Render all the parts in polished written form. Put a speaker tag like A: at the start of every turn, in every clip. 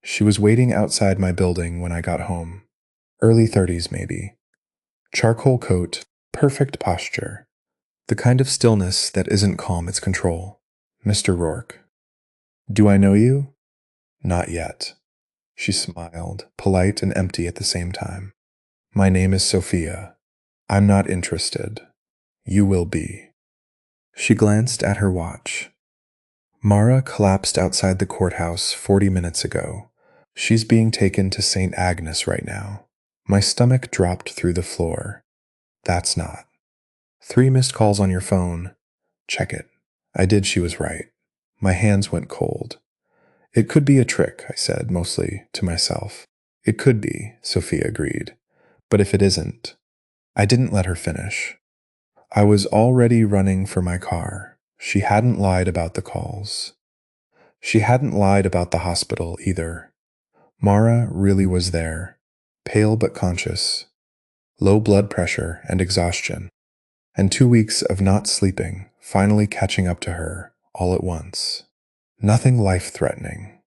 A: She was waiting outside my building when I got home. Early 30s, maybe. Charcoal coat, perfect posture. The kind of stillness that isn't calm, it's control. Mr. Rourke. Do I know you? Not yet. She smiled, polite and empty at the same time. My name is Sophia. I'm not interested. You will be. She glanced at her watch. Mara collapsed outside the courthouse 40 minutes ago. She's being taken to St. Agnes right now. My stomach dropped through the floor. That's not. 3 missed calls on your phone. Check it. I did, she was right. My hands went cold. It could be a trick, I said, mostly to myself. It could be, Sophia agreed. But if it isn't, I didn't let her finish. I was already running for my car. She hadn't lied about the calls. She hadn't lied about the hospital either. Mara really was there, pale but conscious, low blood pressure and exhaustion, and 2 weeks of not sleeping finally catching up to her all at once. Nothing life-threatening.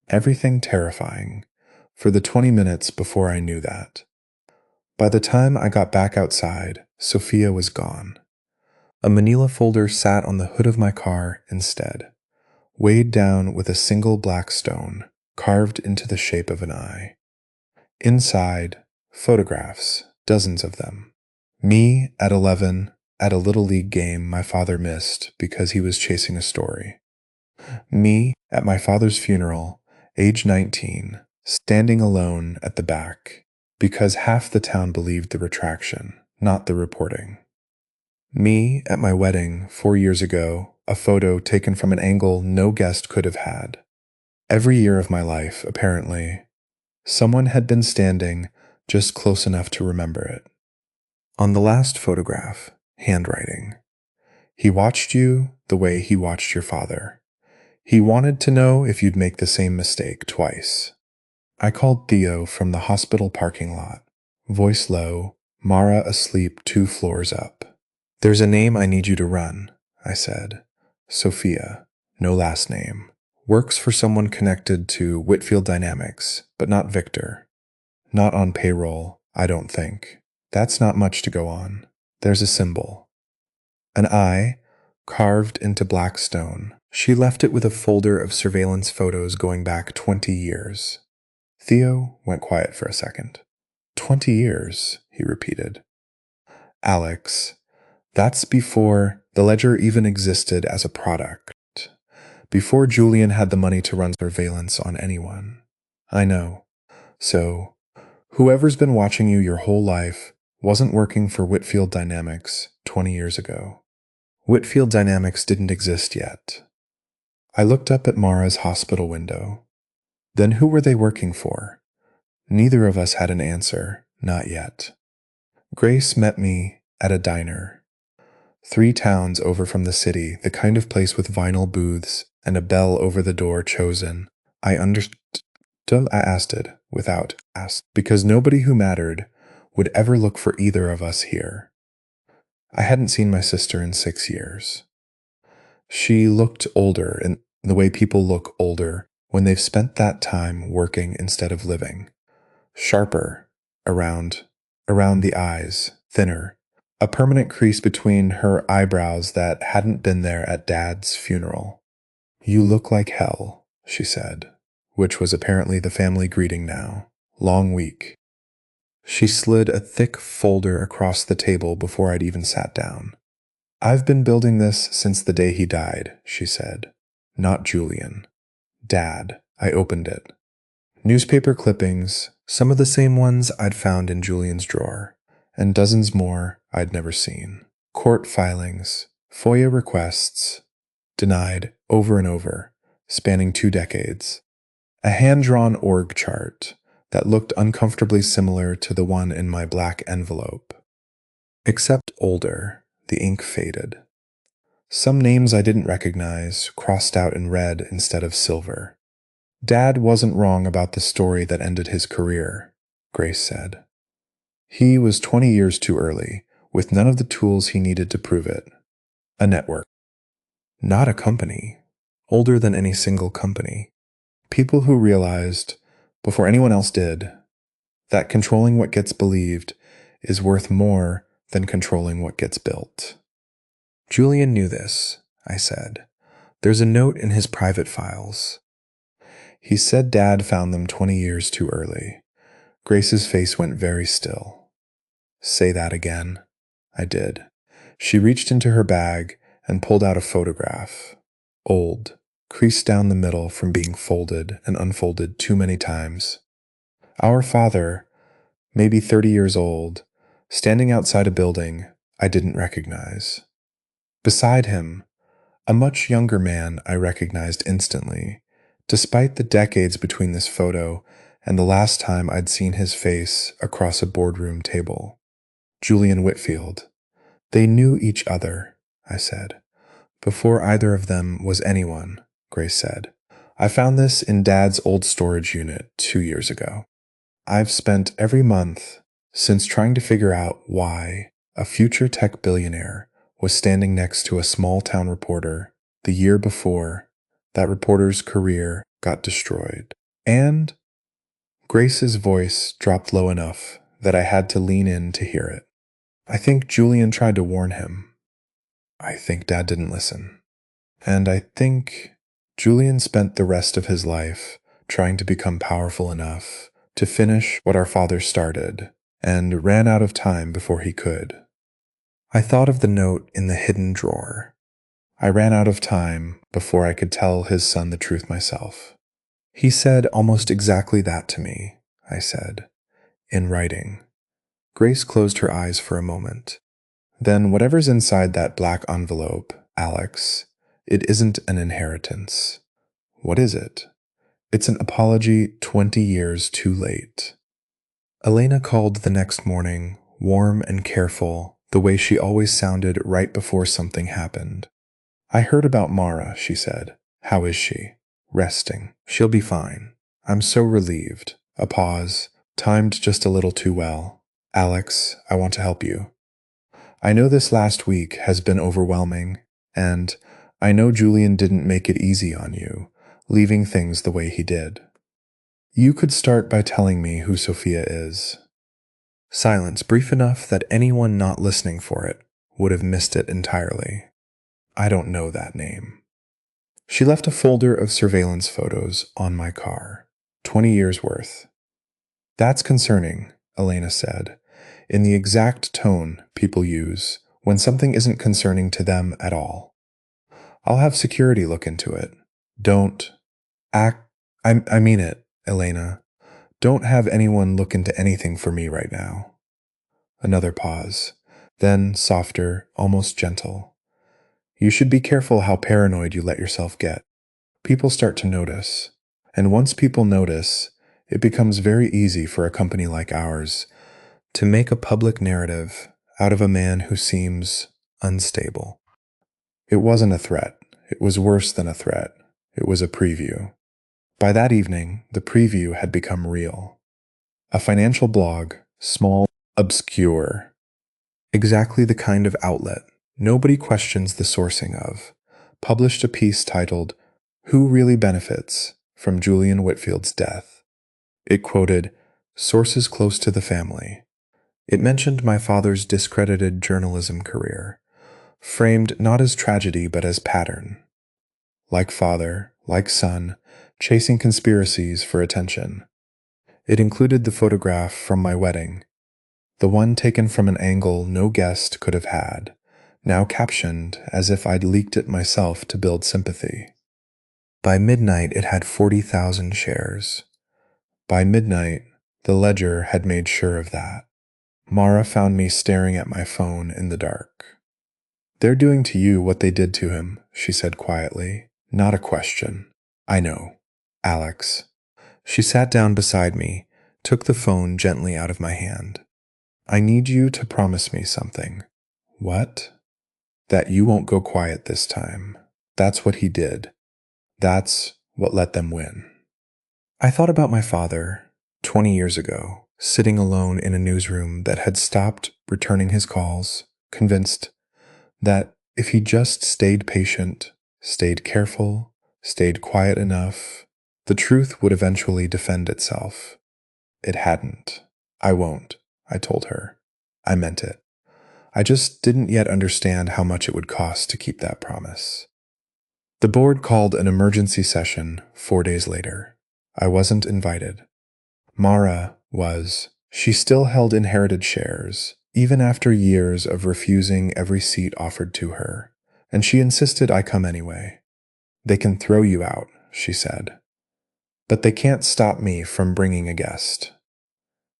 A: Everything terrifying for the 20 minutes before I knew that. By the time I got back outside, Sophia was gone. A manila folder sat on the hood of my car instead, weighed down with a single black stone carved into the shape of an eye. Inside, photographs, dozens of them. Me at 11 at a Little League game my father missed because he was chasing a story. Me at my father's funeral, age 19, standing alone at the back because half the town believed the retraction, not the reporting. Me at my wedding 4 years ago, a photo taken from an angle no guest could have had. Every year of my life, apparently, someone had been standing just close enough to remember it. On the last photograph, handwriting. He watched you the way he watched your father. He wanted to know if you'd make the same mistake twice. I called Theo from the hospital parking lot. Voice low, Mara asleep 2 floors up. There's a name I need you to run, I said. Sophia, no last name. Works for someone connected to Whitfield Dynamics, but not Victor. Not on payroll, I don't think. That's not much to go on. There's a symbol. An eye, carved into black stone. She left it with a folder of surveillance photos going back 20 years. Theo went quiet for a second. 20 years, he repeated. Alex, that's before the ledger even existed as a product. Before Julian had the money to run surveillance on anyone. I know. So, whoever's been watching you your whole life wasn't working for Whitfield Dynamics 20 years ago. Whitfield Dynamics didn't exist yet. I looked up at Mara's hospital window. Then who were they working for? Neither of us had an answer, not yet. Grace met me at a diner. 3 towns over from the city, the kind of place with vinyl booths and a bell over the door chosen. I understood. I asked it without ask, because nobody who mattered would ever look for either of us here. I hadn't seen my sister in 6 years. She looked older in the way people look older when they've spent that time working instead of living. Sharper around the eyes, thinner. A permanent crease between her eyebrows that hadn't been there at Dad's funeral. You look like hell, she said, which was apparently the family greeting now. Long week. She slid a thick folder across the table before I'd even sat down. I've been building this since the day he died, she said. Not Julian. Dad. I opened it. Newspaper clippings, some of the same ones I'd found in Julian's drawer, and dozens more I'd never seen. Court filings, FOIA requests, denied over and over, spanning 2 decades. A hand-drawn org chart that looked uncomfortably similar to the one in my black envelope. Except older, the ink faded. Some names I didn't recognize, crossed out in red instead of silver. Dad wasn't wrong about the story that ended his career, Grace said. He was 20 years too early, with none of the tools he needed to prove it. A network. Not a company. Older than any single company. People who realized, before anyone else did, that controlling what gets believed is worth more than controlling what gets built. Julian knew this, I said. There's a note in his private files. He said Dad found them 20 years too early. Grace's face went very still. Say that again. I did. She reached into her bag and pulled out a photograph. Old, creased down the middle from being folded and unfolded too many times. Our father, maybe 30 years old, standing outside a building I didn't recognize. Beside him, a much younger man I recognized instantly, despite the decades between this photo and the last time I'd seen his face across a boardroom table. Julian Whitfield. They knew each other, I said. Before either of them was anyone, Grace said. I found this in Dad's old storage unit 2 years ago. I've spent every month since trying to figure out why a future tech billionaire was standing next to a small town reporter the year before that reporter's career got destroyed. And Grace's voice dropped low enough that I had to lean in to hear it. I think Julian tried to warn him. I think Dad didn't listen. And I think Julian spent the rest of his life trying to become powerful enough to finish what our father started, and ran out of time before he could. I thought of the note in the hidden drawer. I ran out of time before I could tell his son the truth myself. He said almost exactly that to me, I said, in writing. Grace closed her eyes for a moment. Then whatever's inside that black envelope, Alex, it isn't an inheritance. What is it? It's an apology 20 years too late. Elena called the next morning, warm and careful, the way she always sounded right before something happened. I heard about Mara, she said. How is she? Resting. She'll be fine. I'm so relieved. A pause, timed just a little too well. Alex, I want to help you. I know this last week has been overwhelming, and I know Julian didn't make it easy on you, leaving things the way he did. You could start by telling me who Sophia is. Silence brief enough that anyone not listening for it would have missed it entirely. I don't know that name. She left a folder of surveillance photos on my car, 20 years worth. That's concerning, Elena said, in the exact tone people use when something isn't concerning to them at all. I'll have security look into it. Don't act. I mean it, Elena. Don't have anyone look into anything for me right now. Another pause, then softer, almost gentle. You should be careful how paranoid you let yourself get. People start to notice, and once people notice, it becomes very easy for a company like ours to make a public narrative out of a man who seems unstable. It wasn't a threat. It was worse than a threat. It was a preview. By that evening, the preview had become real. A financial blog, small, obscure. Exactly the kind of outlet nobody questions the sourcing of, published a piece titled, Who Really Benefits from Julian Whitfield's Death. It quoted, sources close to the family. It mentioned my father's discredited journalism career, framed not as tragedy but as pattern. Like father, like son, chasing conspiracies for attention. It included the photograph from my wedding, the one taken from an angle no guest could have had, now captioned as if I'd leaked it myself to build sympathy. By midnight, it had 40,000 shares. By midnight, the ledger had made sure of that. Mara found me staring at my phone in the dark. They're doing to you what they did to him, she said quietly. Not a question. I know. Alex. She sat down beside me, took the phone gently out of my hand. I need you to promise me something. What? That you won't go quiet this time. That's what he did. That's what let them win. I thought about my father, 20 years ago, sitting alone in a newsroom that had stopped returning his calls, convinced that if he just stayed patient, stayed careful, stayed quiet enough, The truth would eventually defend itself. It hadn't. I won't, I told her. I meant it. I just didn't yet understand how much it would cost to keep that promise. The board called an emergency session 4 days later. I wasn't invited. Mara was. She still held inherited shares, even after years of refusing every seat offered to her, and she insisted I come anyway. They can throw you out, she said. But they can't stop me from bringing a guest.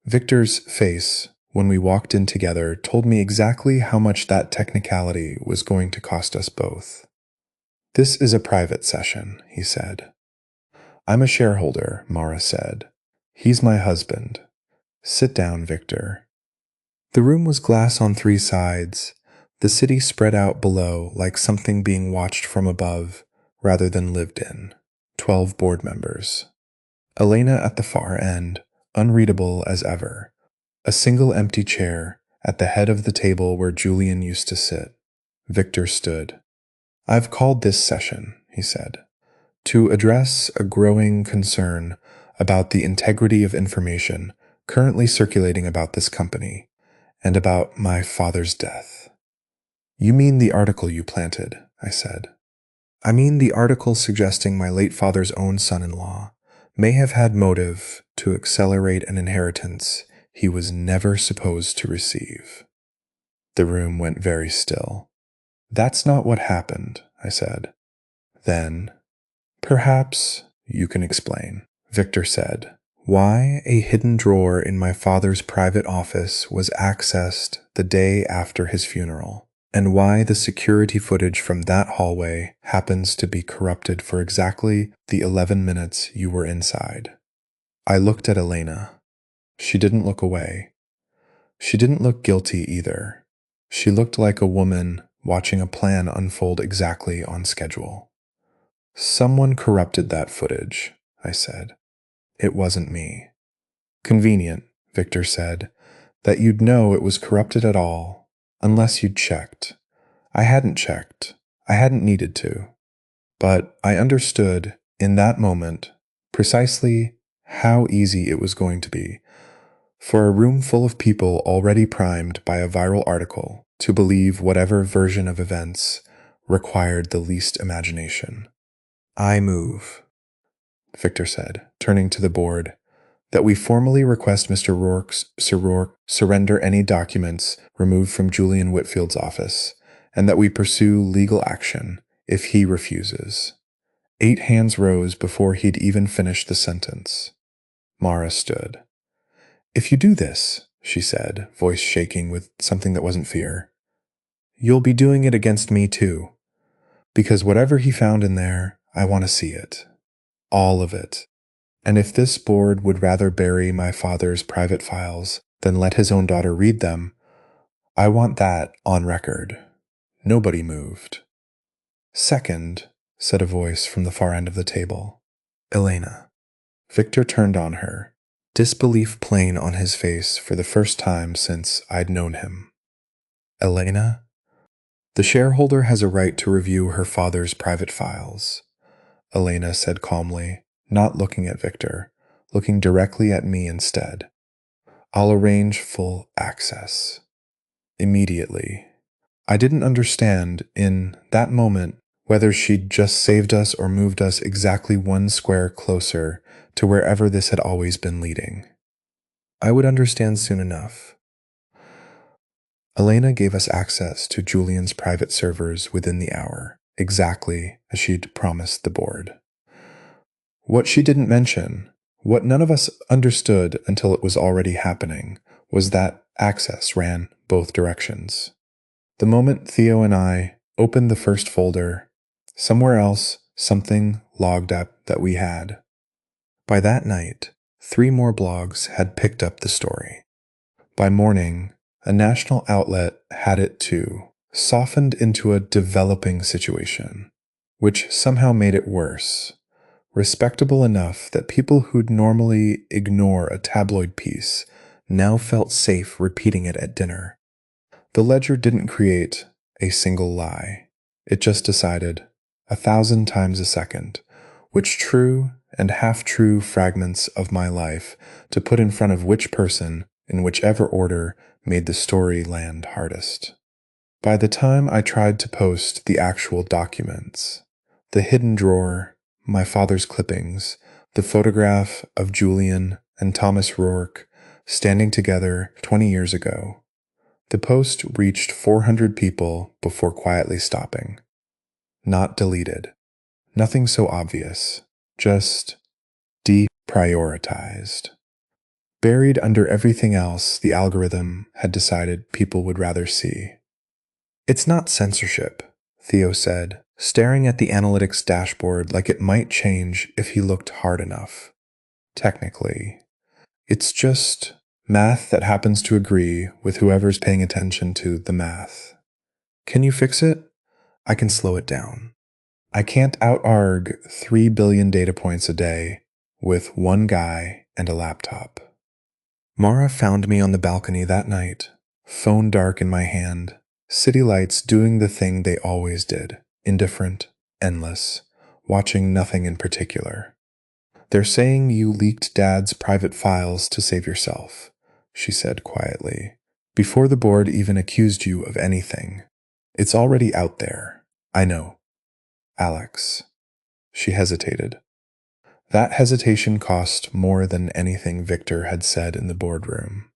A: Victor's face, when we walked in together, told me exactly how much that technicality was going to cost us both. This is a private session, he said. I'm a shareholder, Mara said. He's my husband. Sit down, Victor. The room was glass on 3 sides, the city spread out below like something being watched from above rather than lived in. 12 board members. Elena at the far end, unreadable as ever. A single empty chair at the head of the table where Julian used to sit. Victor stood. I've called this session, he said, to address a growing concern about the integrity of information currently circulating about this company and about my father's death. You mean the article you planted, I said. I mean the article suggesting my late father's own son-in-law may have had motive to accelerate an inheritance he was never supposed to receive. The room went very still. That's not what happened, I said. Then, perhaps you can explain, Victor said, why a hidden drawer in my father's private office was accessed the day after his funeral, and why the security footage from that hallway happens to be corrupted for exactly the 11 minutes you were inside. I looked at Elena. She didn't look away. She didn't look guilty either. She looked like a woman watching a plan unfold exactly on schedule. Someone corrupted that footage, I said. It wasn't me. Convenient, Victor said, that you'd know it was corrupted at all, unless you'd checked. I hadn't checked. I hadn't needed to. But I understood, in that moment, precisely how easy it was going to be for a room full of people already primed by a viral article to believe whatever version of events required the least imagination. I move, Victor said, turning to the board, that we formally request Mr. Sir Rourke surrender any documents removed from Julian Whitfield's office, and that we pursue legal action if he refuses. 8 hands rose before he'd even finished the sentence. Mara stood. If you do this, she said, voice shaking with something that wasn't fear, you'll be doing it against me too. Because whatever he found in there, I want to see it. All of it. And if this board would rather bury my father's private files than let his own daughter read them, I want that on record. Nobody moved. Second, said a voice from the far end of the table. Elena. Victor turned on her, disbelief plain on his face for the first time since I'd known him. Elena? The shareholder has a right to review her father's private files, Elena said calmly, not looking at Victor, looking directly at me instead. I'll arrange full access. Immediately. I didn't understand, in that moment, whether she'd just saved us or moved us exactly 1 square closer to wherever this had always been leading. I would understand soon enough. Elena gave us access to Julian's private servers within the hour, exactly as she'd promised the board. What she didn't mention, what none of us understood until it was already happening, was that access ran both directions. The moment Theo and I opened the first folder, somewhere else something logged up that we had. By that night, 3 more blogs had picked up the story. By morning, a national outlet had it too, softened into a developing situation, which somehow made it worse. Respectable enough that people who'd normally ignore a tabloid piece now felt safe repeating it at dinner. The ledger didn't create a single lie. It just decided, 1,000 times a second, which true and half-true fragments of my life to put in front of which person, in whichever order, made the story land hardest. By the time I tried to post the actual documents, the hidden drawer, my father's clippings, the photograph of Julian and Thomas Rourke standing together 20 years ago, the post reached 400 people before quietly stopping. Not deleted. Nothing so obvious. Just deprioritized. Buried under everything else the algorithm had decided people would rather see. It's not censorship, Theo said, staring at the analytics dashboard like it might change if he looked hard enough. Technically, it's just math that happens to agree with whoever's paying attention to the math. Can you fix it? I can slow it down. I can't out-arg 3 billion data points a day with one guy and a laptop. Mara found me on the balcony that night, phone dark in my hand, city lights doing the thing they always did, indifferent, endless, watching nothing in particular. They're saying you leaked Dad's private files to save yourself, she said quietly, before the board even accused you of anything. It's already out there. I know. Alex. She hesitated. That hesitation cost more than anything Victor had said in the boardroom.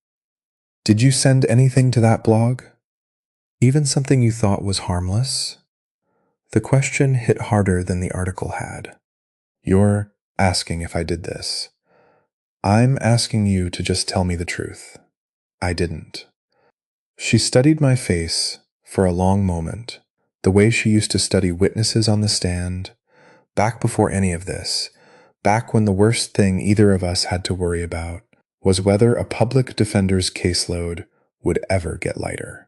A: Did you send anything to that blog? Even something you thought was harmless? The question hit harder than the article had. You're asking if I did this. I'm asking you to just tell me the truth. I didn't. She studied my face for a long moment, the way she used to study witnesses on the stand, back before any of this, back when the worst thing either of us had to worry about was whether a public defender's caseload would ever get lighter.